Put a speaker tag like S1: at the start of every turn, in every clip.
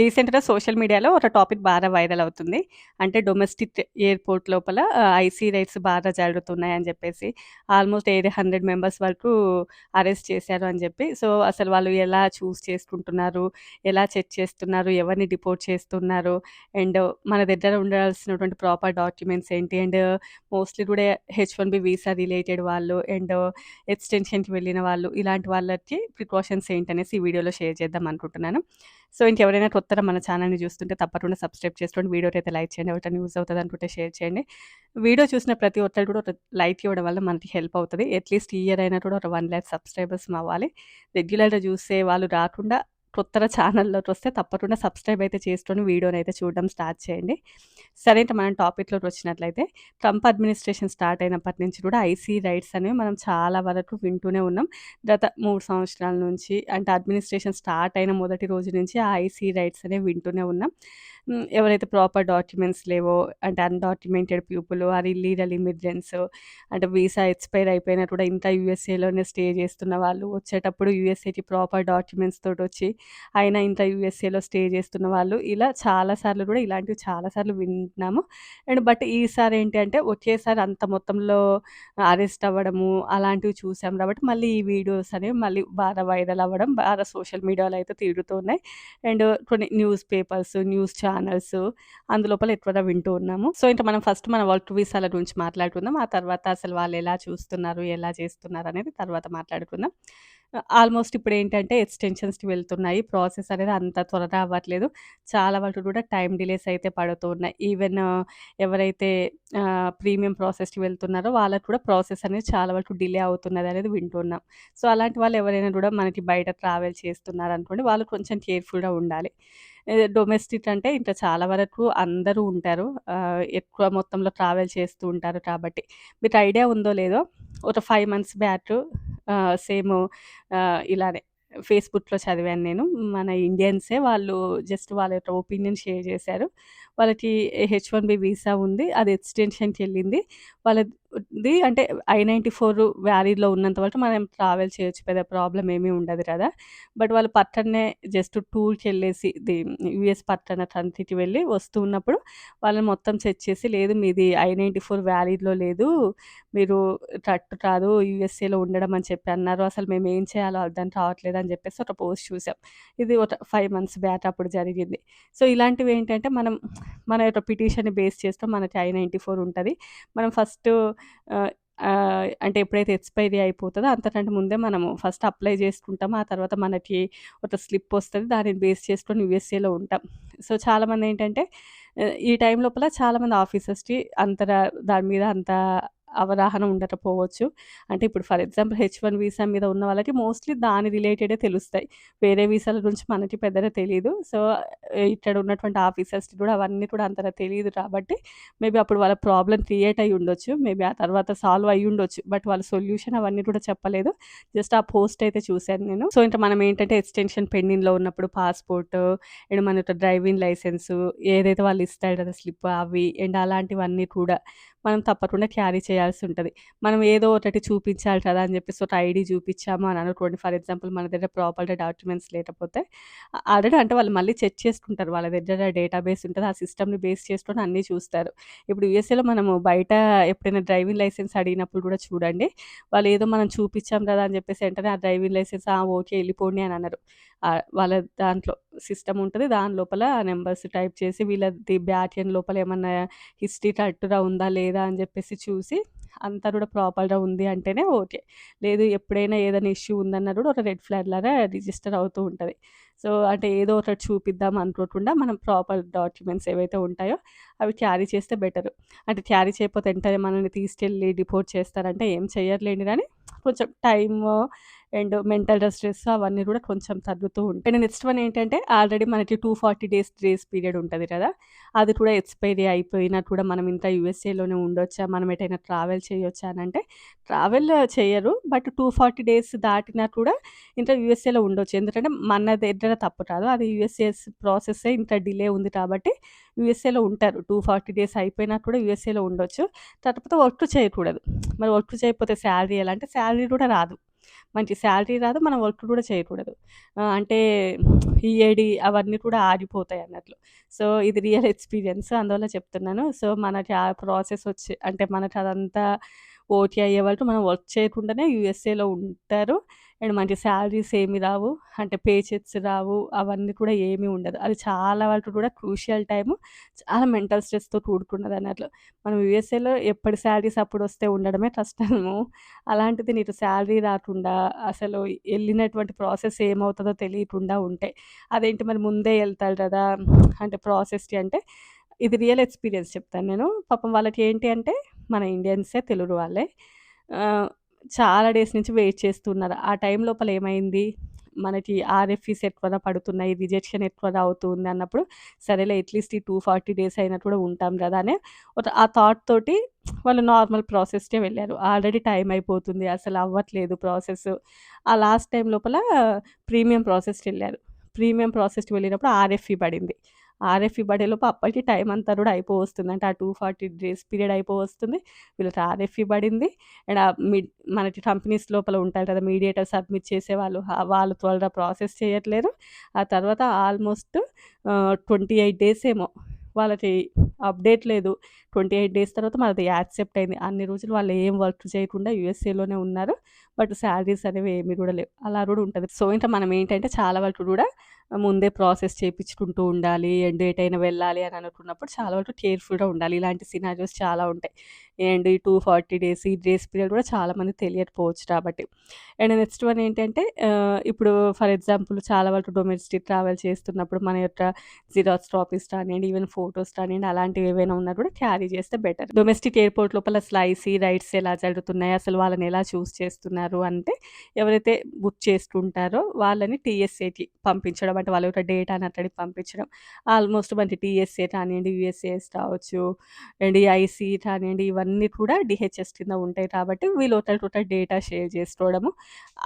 S1: రీసెంట్‌గా సోషల్ మీడియాలో ఒక టాపిక్ బాగా వైరల్ అవుతుంది. అంటే డొమెస్టిక్ ఎయిర్‌పోర్ట్ లోపల ఐసీ రైట్స్ బాగా జరుగుతున్నాయని జెప్పేసి, ఆల్మోస్ట్ 800 మెంబర్స్ వరకు అరెస్ట్ చేశారు అని జెప్పి. సో, అసలు వాళ్ళు ఎలా చూస్ చేసుకుంటున్నారు, ఎలా చెక్ చేస్తున్నారు, ఎవరిని డిపోర్ట్ చేస్తున్నారు, అండ్ మన దగ్గర ఉండాల్సినటువంటి ప్రాపర్ డాక్యుమెంట్స్ ఏంటి, అండ్ మోస్ట్‌లీ కూడా హెచ్-1బీ వీసా రిలేటెడ్ వాళ్ళు, అండ్ ఎక్స్‌టెన్షన్‌కి వెళ్ళిన వాళ్ళు, ఇలాంటి వాళ్ళకి ప్రికాషన్స్ ఏంటనేసి ఈ వీడియోలో షేర్ చేద్దాం అనుకుంటున్నాను. సో, ఇంకెవరైనా కొత్తగా మన ఛానల్‌ని చూస్తుంటే తప్పకుండా సబ్స్క్రైబ్ చేసుకోండి. వీడియోకైతే లైక్ చేయండి. ఎవరికైనా యూజ్ అవుతది అనుకుంటే షేర్ చేయండి. వీడియో చూసిన ప్రతి ఒక్కరు కూడా ఒక లైక్ ఇవ్వడం వల్ల మనకి హెల్ప్ అవుతది. అట్‌లీస్ట్ ఈ ఇయర్ అయినా కూడా ఒక 1,00,000 సబ్స్క్రైబర్స్ అవ్వాలి. రెగ్యులర్‌గా చూసే వాళ్ళు రాకుండా కొత్తగా ఛానల్‌లోకొస్తే తప్పకుండా సబ్స్క్రైబ్ అయితే చేసుకొని వీడియోనైతే చూడడం స్టార్ట్ చేయండి. సరే ఇంక మనం టాపిక్‌లోకి వచ్చినట్లయితే ట్రంప్ అడ్మినిస్ట్రేషన్ స్టార్ట్ అయినప్పటి నుంచి కూడా ఐసీ రైట్స్ అనేవి మనం చాలా వరకు వింటూనే ఉన్నాం. గత 3 సంవత్సరాల నుంచి అంటే అడ్మినిస్ట్రేషన్ స్టార్ట్ అయిన మొదటి రోజు నుంచి ఆ ఐసీ రైట్స్ అనేవి వింటూనే ఉన్నాం. ఎవరైతే ప్రాపర్ డాక్యుమెంట్స్ లేవో అంటే undocumented people are illegal immigrants అంటే వీసా ఎక్స్‌పైర్ అయిపోయినా కూడా ఇంకా యూఎస్ఏలోనే స్టే చేస్తున్న వాళ్ళు వచ్చేటప్పుడు యూఎస్ఏకి ప్రాపర్ డాక్యుమెంట్స్ తోటొచ్చి అయినా ఇంకా యూఎస్ఏలో స్టే చేస్తున్న వాళ్ళు ఇలా చాలా సార్లు కూడా ఇలాంటివి చాలా సార్లు వింటున్నాము. అండ్ బట్ ఈసారి ఏంటి అంటే ఒకేసారి అంత మొత్తంలో అరెస్ట్ అవ్వడము అలాంటివి చూసాం కాబట్టి మళ్ళీ ఈ వీడియోస్ అనేవి మళ్ళీ బాగా వైరల్ అవ్వడం బాగా సోషల్ మీడియాలో అయితే తిరుగుతున్నాయి. అండ్ కొన్ని న్యూస్ పేపర్స్, న్యూస్ ఛానల్స్ అందులోపల ఎక్కువగా వింటూ ఉన్నాము. సో, ఇంక మనం ఫస్ట్ మన వర్క్ వీసాల గురించి మాట్లాడుకుందాం. ఆ తర్వాత అసలు వాళ్ళు ఎలా చూస్తున్నారు, ఎలా చేస్తున్నారు అనేది తర్వాత మాట్లాడుకుందాం. ఆల్మోస్ట్ ఇప్పుడేంటంటే ఎక్స్‌టెన్షన్స్‌కి వెళ్తున్నాయి. ప్రాసెస్ అనేది అంత త్వరగా అవ్వట్లేదు. చాలా వరకు కూడా టైమ్ డిలేస్ అయితే పడుతూ ఉన్నాయి. ఈవెన్ ఎవరైతే ప్రీమియం ప్రాసెస్‌కి వెళ్తున్నారో వాళ్ళకి కూడా ప్రాసెస్ అనేది చాలా వరకు డిలే అవుతున్నదనేది వింటున్నాం. సో, అలాంటి వాళ్ళు ఎవరైనా కూడా మనకి బయట ట్రావెల్ చేస్తున్నారనుకోండి, వాళ్ళు కొంచెం కేర్‌ఫుల్‌గా ఉండాలి. డొమెస్టిక్ అంటే ఇంకా చాలా వరకు అందరూ ఉంటారు. ఎక్కువ మొత్తంలో ట్రావెల్ చేస్తూ ఉంటారు కాబట్టి. మీకు ఐడియా ఉందో లేదో ఒక 5 మంత్స్ బ్యాక్ సేమ్ ఇలానే ఫేస్‌బుక్‌లో చదివాను నేను. మన ఇండియన్సే వాళ్ళు జస్ట్ వాళ్ళ యొక్క ఒపీనియన్ షేర్ చేశారు. వాళ్ళకి హెచ్-1బీ వీసా ఉంది. అది ఎక్స్‌టెన్షన్‌కెళ్ళింది. వాళ్ళది అంటే I-94 వ్యాలిడ్‌లో ఉన్నంత వరకు మనం ట్రావెల్ చేయొచ్చు. పెద్ద ప్రాబ్లమ్ ఏమీ ఉండదు కదా! బట్ వాళ్ళు పక్కనే జస్ట్ టూర్‌కెళ్ళేసి యూఎస్ పక్కన కంట్రీకి వెళ్ళి వస్తూ ఉన్నప్పుడు వాళ్ళని మొత్తం చెక్ చేసి, లేదు మీది I-94 వ్యాలిడ్‌లో లేదు. మీరు కరెక్ట్ కాదు. యూఎస్ఏలో ఉండడం అని చెప్పి అన్నారు. అసలు మేమేం చేయాలో అర్థం కావట్లేదు అని చెప్పేసి ఒక పోస్ట్ చూసాం. ఇది ఒక 5 మంత్స్ బ్యాక్ అప్పుడు జరిగింది. సో, ఇలాంటివేంటంటే మన యొక్క పిటిషన్‌ని బేస్ చేసుకొని మనకి I-94 ఉంటది. మనం ఫస్ట్ ఆహ్, అంటే ఎప్పుడైతే ఎక్స్‌పైరీ అయిపోతదో అంతకంటే ముందే మనము ఫస్ట్ అప్లై చేసుకుంటాము. ఆ తర్వాత మనకి ఒక స్లిప్ వస్తది. దానిని బేస్ చేసుకొని యూఎస్ఏలో ఉంటాం. సో, చాలామందేంటంటే ఈ టైం లోపల చాలామంది ఆఫీసర్స్‌కి అంతగా దాని మీద అంత అవగాహన ఉండకపోవచ్చు. అంటే ఇప్పుడు ఫర్ ఎగ్జాంపుల్ హెచ్-1 వీసా మీద ఉన్న వాళ్ళకి మోస్ట్‌లీ దాని రిలేటెడే తెలుస్తాయి. వేరే వీసాల గురించి మనకి పెద్దగా తెలీదు. సో, ఇక్కడ ఉన్నటువంటి ఆఫీసర్స్‌కి కూడా అవన్నీ కూడా అంతగా తెలీదు కాబట్టి మేబీ అప్పుడు వాళ్ళ ప్రాబ్లమ్ క్రియేట్ అయ్యి ఉండొచ్చు. మేబీ ఆ తర్వాత సాల్వ్ అయ్యుండొచ్చు. బట్ వాళ్ళ సొల్యూషన్ అవన్నీ కూడా చెప్పలేదు. జస్ట్ ఆ పోస్ట్ అయితే చూసాను నేను. సో, ఇంక మనం ఏంటంటే ఎక్స్‌టెన్షన్ పెండింగ్‌లో ఉన్నప్పుడు పాస్‌పోర్ట్ అండ్ మన యొక్క డ్రైవింగ్ లైసెన్సు ఏదైతే వాళ్ళు ఇస్తారు కదా స్లిప్ అవి అండ్ అలాంటివన్నీ కూడా మనం తప్పకుండా క్యారీ చేయాల్సుంటది. మనం ఏదో ఒకటి చూపించాలి కదా అని చెప్పేసి ఒక ఐడీ చూపించాము అని అనుకోండి. ఫర్ ఎగ్జాంపుల్ మన దగ్గర ప్రాపర్‌గా డాక్యుమెంట్స్ లేకపోతే ఆల్రెడీ అంటే వాళ్ళు మళ్ళీ చెక్ చేసుకుంటారు. వాళ్ళ దగ్గర డేటాబేస్ ఉంటది. ఆ సిస్టమ్‌ని బేస్ చేసుకొని అన్నీ చూస్తారు. ఇప్పుడు యూఎస్ఏలో మనము బయట ఎప్పుడైనా డ్రైవింగ్ లైసెన్స్ అడిగినప్పుడు కూడా చూడండి. వాళ్ళు ఏదో మనం చూపించాం కదా అని చెప్పేసి వెంటనే ఆ డ్రైవింగ్ లైసెన్స్ ఓకే ఎళ్ళిపోండి అని అనరు. వాళ్ళ దాంట్లో సిస్టమ్ ఉంటది. దాని లోపల నంబర్స్ టైప్ చేసి వీళ్ళది బ్యాక్ ఎండ్ లోపల ఏమన్నా హిస్టరీ కరెక్ట్‌గా ఉందా లేదా అని చెప్పేసి చూసి అంతా కూడా ప్రాపర్‌గా ఉంది అంటేనే ఓకే. లేదు ఎప్పుడైనా ఏదైనా ఇష్యూ ఉందన్నా కూడా ఒక రెడ్ ఫ్లాగ్ లాగా రిజిస్టర్ అవుతూ ఉంటది. సో, అంటే ఏదో ఒకటి చూపిద్దాం అనుకోకుండా మనం ప్రాపర్ డాక్యుమెంట్స్ ఏవైతే ఉంటాయో అవి క్యారీ చేస్తే బెటరు. అంటే క్యారీ చేయకపోతే వెంటనే మనల్ని తీసుకెళ్ళి డిపోర్ట్ చేస్తారంటే ఏం చెయ్యరులెండి గానీ కొంచెం టైము అండ్ మెంటల్ స్ట్రెస్ అవన్నీ కూడా కొంచెం తగ్గుతూ ఉంటాయి. అండ్ నెక్స్ట్ వన్ ఏంటంటే ఆల్రెడీ మనకి 240 డేస్ గ్రేస్ పీరియడ్ ఉంటది కదా! అది కూడా ఎక్స్‌పైరీ అయిపోయినా కూడా మనం ఇంకా యూఎస్ఏలోనే ఉండొచ్చా? మనం ఎటైనా ట్రావెల్ చేయొచ్చా అనంటే ట్రావెల్ చేయరు. బట్ 240 డేస్ దాటినా కూడా ఇంకా యూఎస్ఏలో ఉండొచ్చు. ఎందుకంటే మన దగ్గర తప్పు కాదు. అది యూఎస్ఏస్ ప్రాసెస్సే ఇంత డిలే ఉంది కాబట్టి యూఎస్ఏలో ఉంటారు. 240 డేస్ అయిపోయినా కూడా యూఎస్ఏలో ఉండొచ్చు. కాకపోతే వర్క్ చేయకూడదు. మరి వర్క్ చేయకపోతే సాలరీ ఎలా అంటే సాలరీ కూడా రాదు. మంచి శాలరీ రాదు. మనం వర్క్ కూడా చేయకూడదు. అంటే ఈఏడి అవన్నీ కూడా ఆగిపోతాయన్నట్లు. సో, ఇది రియల్ ఎక్స్‌పీరియన్స్ అందువల్ల చెప్తున్నాను. సో, మనకి ఆ ప్రాసెస్ వచ్చి అంటే మనకి అదంతా ఓటీ అయ్యే వరకు మనం వర్క్ చేయకుండానే యూఎస్ఏలో ఉంటారు. అండ్ మంచి శాలరీస్ ఏమి రావు. అంటే పే చెక్స్ రావు. అవన్నీ కూడా ఏమీ ఉండదు. అది చాలా వరకు కూడా క్రూషియల్ టైము. చాలా మెంటల్ స్ట్రెస్‌తో కూడుకున్నదన్నట్లు. మనం యూఎస్ఏలో ఎప్పటి శాలరీస్ అప్పుడొస్తే ఉండడమే కష్టము. అలాంటిది నీకు శాలరీ రాకుండా అసలు ఎళ్ళినటువంటి ప్రాసెస్ ఏమవుతదో తెలియకుండా ఉంటే, అదేంటి మరి ముందే ఎళ్తారు కదా! అంటే ప్రాసెస్‌కి అంటే ఇది రియల్ ఎక్స్‌పీరియన్స్ చెప్తాను నేను. పాపం వాళ్ళకి ఏంటి అంటే మన ఇండియన్సే తెలుగు వాళ్ళే. ఆహ్, చాలా డేస్ నుంచి వెయిట్ చేస్తున్నారు. ఆ టైం లోపల ఏమైంది, మనకి ఆర్ఎఫ్ఈస్ ఎక్కువగా పడుతున్నాయి, రిజెక్షన్ ఎక్కువగా అవుతుంది అన్నప్పుడు, సరేలే అట్‌లీస్ట్ ఈ 240 డేస్ అయినా కూడా ఉంటాం గదా! అని ఆ థాట్ తోటి వాళ్ళు నార్మల్ ప్రాసెస్‌కే వెళ్లారు. ఆల్రెడీ టైం అయిపోతుంది. అసలు అవ్వట్లేదు ప్రాసెస్. ఆ లాస్ట్ టైం లోపల ప్రీమియం ప్రాసెస్‌కెళ్లారు. ప్రీమియం ప్రాసెస్‌కి వెళ్ళినప్పుడు ఆర్ఎఫ్ఈ పడింది. ఆర్ఎఫ్ఈ పడేలోపు అప్పటికి టైం అంతా కూడా అయిపోవస్తుంది. అంటే ఆ 240 డేస్ పీరియడ్ అయిపోవస్తుంది. వీళ్ళకి ఆర్ఎఫ్ఈ పడింది. అండ్ మనకి కంపెనీస్ లోపల ఉంటారు కదా! మీడియేటర్ సబ్మిట్ చేసేవాళ్ళు. వాళ్ళు త్వరగా ప్రాసెస్ చేయట్లేరు. ఆ తర్వాత ఆల్మోస్ట్ 28 డేస్ ఏమో వాళ్ళకి అప్డేట్ లేదు. 28 డేస్ తర్వాత మనది యాక్సెప్ట్ అయింది. అన్ని రోజులు వాళ్ళు ఏం వర్క్ చేయకుండా యూఎస్ఏలోనే ఉన్నారు. బట్ సాలరీస్ అనేవి ఏమి కూడా లేవు. అలా కూడా ఉంటది. సో, ఇంకా మనం ఏంటంటే చాలా వరకు కూడా ముందే ప్రాసెస్ చేపించుకుంటూ ఉండాలి. అండ్ ఎటైనా వెళ్ళాలి అని అనుకున్నప్పుడు చాలా వరకు కేర్‌ఫుల్‌గా ఉండాలి. ఇలాంటి సినారియోస్ చాలా ఉంటాయి. అండ్ ఈ 240 డేస్ ఈ గ్రేస్ పీరియడ్ కూడా చాలా మందికి తెలియకపోవచ్చు కాబట్టి. అండ్ నెక్స్ట్ వన్ ఏంటంటే ఇప్పుడు ఫర్ ఎగ్జాంపుల్ చాలా వరకు డొమెస్టిక్ ట్రావెల్ చేస్తున్నప్పుడు మన యొక్క జిరాక్స్ కాపీస్ కానియండి, ఈవెన్ ఫోటోస్ కానియండి అలాంటివి ఏవైనా ఉన్నా కూడా క్యారీ చేస్తే బెటర్. డొమెస్టిక్ ఎయిర్‌పోర్ట్ లోపల స్లైసీ రైడ్స్ ఎలా జరుగుతున్నాయి, అసలు వాళ్ళని ఎలా చూస్ చేస్తున్నారు అంటే ఎవరైతే బుక్ చేసుకుంటారో వాళ్ళని టీఎస్ఏకి పంపించడం. అంటే వాళ్ళ యొక్క డేటాని అక్కడికి పంపించడం. ఆల్మోస్ట్ మనకి టీఎస్ఏ కానియండి, యూఎస్ఏఎస్ కావచ్చు, అండ్ ఈ ఐసీ కానియండి ఇవన్నీ కూడా డీహెచ్ఎస్ కింద ఉంటాయి కాబట్టి వీళ్ళు ఒకళ్ళకొకళ్ళు డేటా షేర్ చేసుకోవడము.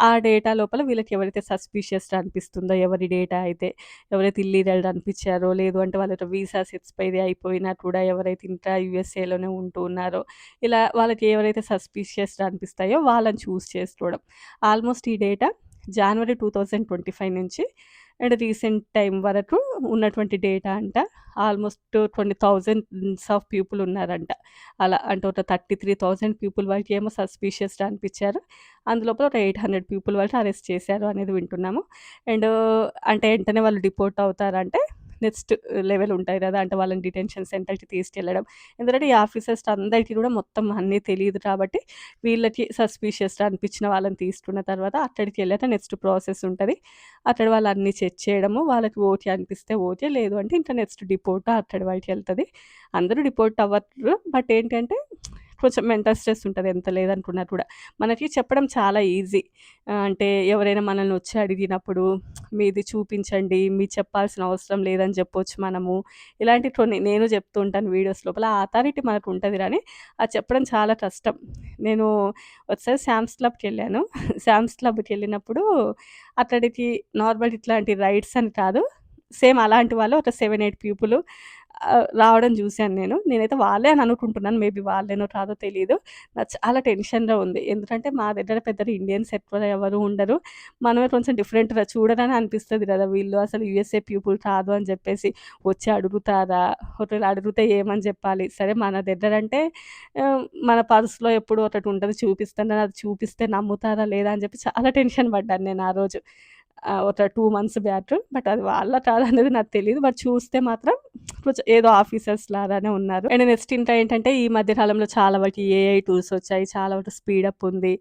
S1: ఆ డేటా లోపల వీళ్ళకి ఎవరైతే సస్పీషియస్‌గా అనిపిస్తుందో ఎవరి డేటా అయితే ఎవరైతే ఇల్లీగల్‌గా అనిపించారో, లేదు అంటే వాళ్ళ యొక్క వీసాస్ ఎక్స్‌పైరీ అయిపోయినా కూడా ఎవరైతే ఇంకా యూఎస్ఏలోనే ఉంటూ ఉన్నారో, ఇలా వాళ్ళకి ఎవరైతే సస్పీషియస్‌గా అనిపిస్తాయో వాళ్ళని చూస్ చేసుకోవడం. ఆల్మోస్ట్ ఈ డేటా జాన్వరి 2025 నుంచి అండ్ రీసెంట్ టైమ్ వరకు ఉన్నటువంటి డేటా అంట. ఆల్మోస్ట్ 20,000 ఆఫ్ పీపుల్ ఉన్నారంట. అలా అంటే ఒక 33,000 పీపుల్ వరకేమో సస్పీషియస్‌గా అనిపించారు. అందులోపల ఒక 800 పీపుల్ వరకు అరెస్ట్ చేశారు అనేది వింటున్నాము. అండ్ అంటే వెంటనే వాళ్ళు డిపోర్ట్ అవుతారంటే నెక్స్ట్ లెవెల్ ఉంటాయి కదా! అంటే వాళ్ళని డిటెన్షన్ సెంటర్‌కి తీసుకెళ్లడం. ఎందుకంటే ఈ ఆఫీసర్స్ అందరికీ కూడా మొత్తం అన్నీ తెలీదు కాబట్టి వీళ్ళకి సస్పీషియస్‌గా అనిపించిన వాళ్ళని తీసుకున్న తర్వాత అక్కడికెళ్ళాక నెక్స్ట్ ప్రాసెస్ ఉంటది. అక్కడ వాళ్ళు అన్నీ చెక్ చేయడము. వాళ్ళకి ఓకే అనిపిస్తే ఓకే. లేదు అంటే ఇంకా నెక్స్ట్ డిపోర్ట్ అక్కడి వరకెళ్తది. అందరూ డిపోర్ట్ అవ్వరు. బట్ ఏంటంటే కొంచెం మెంటల్ స్ట్రెస్ ఉంటది ఎంత లేదనుకున్నా కూడా. మనకి చెప్పడం చాలా ఈజీ. అంటే ఎవరైనా మనల్ని వచ్చి అడిగినప్పుడు మీది చూపించండి. మీరు చెప్పాల్సిన అవసరం లేదని చెప్పొచ్చు మనము. ఇలాంటివి కొన్ని నేను చెప్తూ ఉంటాను వీడియోస్ లోపల. ఆ అథారిటీ మనకుంటది గానీ, అది చెప్పడం చాలా కష్టం. నేను ఒకసారి సామ్స్ క్లబ్‌కెళ్ళాను. సామ్స్ క్లబ్‌కెళ్ళినప్పుడు అక్కడికి నార్మల్ ఇట్లాంటి రైడ్స్ అని కాదు. సేమ్ అలాంటి వాళ్ళు ఒక 7, 8 పీపుల్ రావడం జూసాను నేను. నేనైతే వాళ్ళే అని అనుకుంటున్నాను. మేబీ వాళ్ళేనో కాదో తెలీదు. నాకు చాలా టెన్షన్‌గా ఉంది. ఎందుకంటే మా దగ్గర పెద్దగా ఇండియన్స్ ఎక్కువగా ఎవరు ఉండరు. మనమే కొంచెం డిఫరెంట్‌గా చూడగానే అనిపిస్తది గదా! వీళ్ళు అసలు యూఎస్ఏ పీపుల్ కాదు అని జెప్పేసి వచ్చి అడుగుతారా? ఒకవేళ అడిగితే ఏమని జెప్పాలి? సరే మన దగ్గరంటే మన పర్స్‌లో ఎప్పుడో ఒకటి ఉంటది చూపిస్తాను. అది చూపిస్తే నమ్ముతారా లేదా అని జెప్పి చాలా టెన్షన్ పడ్డాను నేను ఆ రోజు. ఒక 2 మంత్స్ బ్యాక్. బట్ అది వాళ్ళ కాదనేది నాకు తెలీదు. బట్ చూస్తే మాత్రం కొంచెం ఏదో ఆఫీసర్స్ లాగానే ఉన్నారు. అండ్ నెక్స్ట్ ఇంకా ఏంటంటే ఈ మధ్య కాలంలో చాలా వరకు ఏఐ టూల్స్ వచ్చాయి. చాలా వరకు స్పీడప్ ఉంది.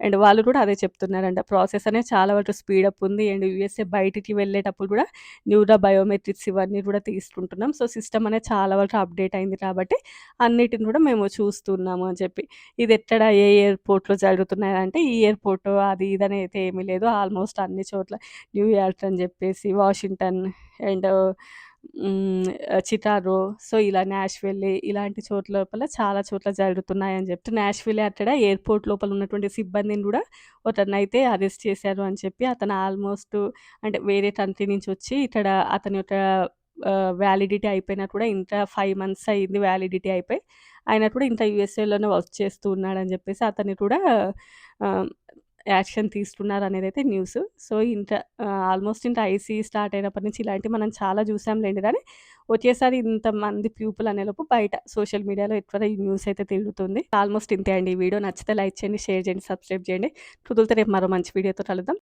S1: అండ్ వాళ్ళు కూడా అదే చెప్తున్నారంట. ప్రాసెస్ అనేది చాలా వరకు స్పీడప్ ఉంది. అండ్ యూఎస్ఏ బయటికి వెళ్ళేటప్పుడు కూడా న్యూరా బయోమెట్రిక్స్ ఇవన్నీ కూడా తీసుకుంటున్నాం. సో, సిస్టమ్ అనేది చాలా వరకు అప్డేట్ అయింది కాబట్టి అన్నిటిని కూడా మేము చూస్తున్నాము అని చెప్పి. ఇది ఎక్కడ ఏ ఎయిర్‌పోర్ట్‌లో జరుగుతున్నాయంటే ఈ ఎయిర్‌పోర్ట్ అది ఇది అని అయితే ఏమీ లేదు. ఆల్మోస్ట్ అన్ని చోట్ల న్యూయార్క్ అని జెప్పేసి, వాషింగ్టన్ అండ్ చికాగో, సో, ఇలా నాష్‌విల్ ఇలాంటి చోట్ల లోపల చాలా చోట్ల జరుగుతున్నాయని చెప్తూ నాష్‌విల్ అక్కడ ఎయిర్‌పోర్ట్ లోపల ఉన్నటువంటి సిబ్బందిని గూడా ఒకరినైతే అరెస్ట్ చేశారు అని చెప్పి అతను ఆల్మోస్ట్ అంటే వేరే కంట్రీ నుంచి వచ్చి ఇక్కడ అతని యొక్క వ్యాలిడిటీ అయిపోయినా కూడా ఇంకా 5 మంత్స్ అయింది వ్యాలిడిటీ అయిపోయి. అయినా కూడా ఇంకా యూఎస్ఏలోనే వర్క్ చేస్తూ ఉన్నాడని జెప్పేసి అతన్ని కూడా ఆహ్ యాక్షన్ తీసుకున్నారనేదైతే news. So, almost IC start అయినప్పటి నుంచి ఇలాంటివి మనం చాలా చూసాంలెండి గానీ, ఒకేసారి ఇంతమంది పీపుల్ అనేలోపు బయట సోషల్ మీడియాలో ఎక్కువగా ఈ న్యూస్ అయితే తిరుగుతుంది. ఆల్మోస్ట్ ఇంతే అండి. ఈ వీడియో నచ్చితే లైక్ చేయండి, షేర్ చేయండి, సబ్స్క్రైబ్ చేయండి. కుదిరితే రేపు మరో మంచి వీడియోతో కలుద్దాం.